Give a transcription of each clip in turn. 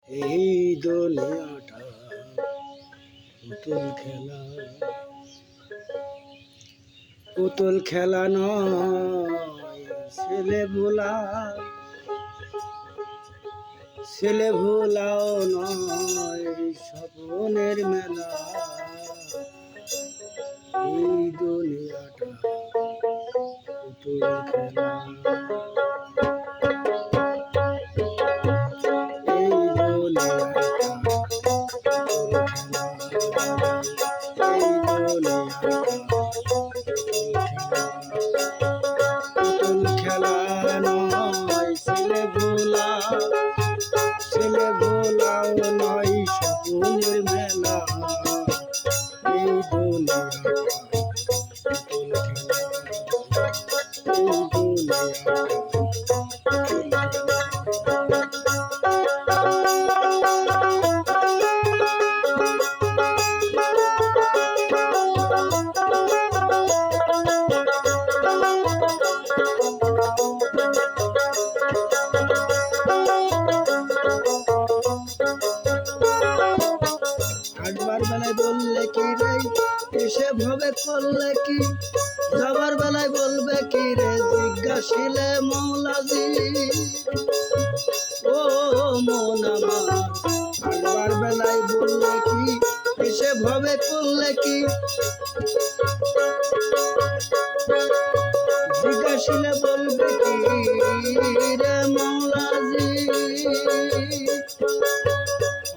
এই দুনিয়াটা পুতুল খেলা, পুতুল খেলা নয় ছেলে ভোলাও নয় স্বপ্নের মেলা। এই দুনিয়াটা পুতুল খেলা, পুতুল খেলা নয় ছেলে ভোলাও নয় স্বপ্নের মেলা। এই দুনিয়াটা পুতুল খেলা, এই দুনিয়াটা পুতুল খেলা। আসবার বেলায় বললে কি রে এসে ভবে করলে কি, যাবার বেলায় বলবে কি রে জিজ্ঞাসিলে মৌলাজি। ও মন আমার আসবার বেলায় বললে কি, এসে ভবে করলে কি, জিজ্ঞাসিলে বলবে কি রে মৌলাজি।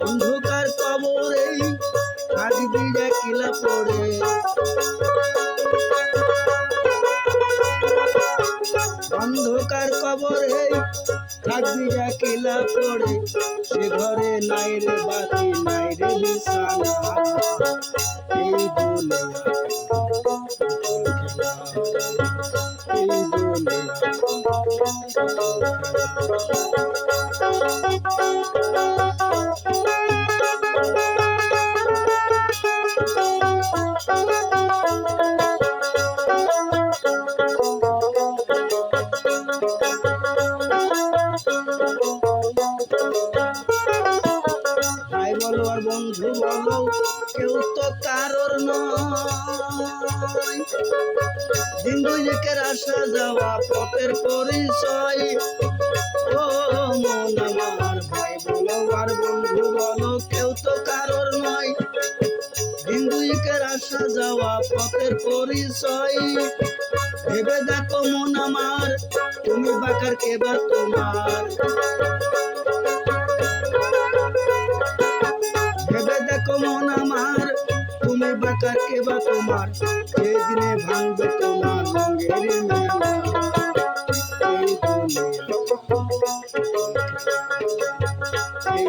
অন্ধকার কবরে থাকবি কিলা পড়ে, অন্ধকার কবরে থাকবি কিলা পড়ে, সে ঘরে নাই রে বাতি নাই রে বিছানা। এই দুনিয়াটা পুতুল খেলা, এই দুনিয়াটা পুতুল ভাই বলো আর বন্ধু বলো কেউ তো কারোর নয়, দিন দুইকের আসা যাওয়া পথের পরিচয়। ও মন আমার ভাই বলো আর বন্ধু বলো কেউ তো কারোর নয়, দিন দুইকের আসা যাওয়া পথের পরিচয়। ভেবে দেখো মন আমার তুমি বাকার কেবা তোমার, ভেবে দেখো মন আমার তুমি বাকার কেবা তোমার, যেদিনে ভাঙবে তোমার রঙের মেলা। এই দুনিয়া, এই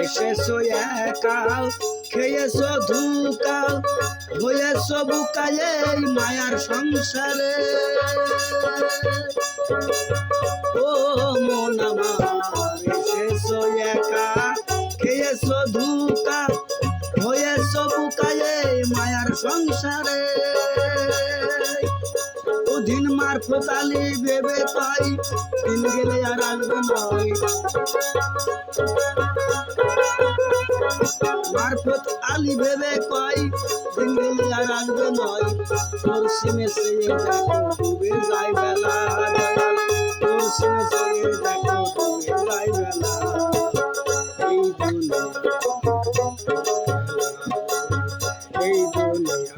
এসেছো একাল খেয়েছো ধুকাল হয়েছো বুকায় এই মায়ার সংসারে। ও মন আমার এসেছো একা খেয়েছো ধুকাল হয়েছো বুকায় এই মায়ার সংসারে। ওদিন মারফত আলী ভেবে তাই দিন গেলে আর আসবে নয়, মারফত আলী ভেবে কয় দিন গেলে আর আসবে নয়। তোর সিমে সে দেখো ডুবে যায় বেলা, তোর সিমে সে দেখো ডুবে যায় বেলা। এই দুনিয়া, এই দুনিয়া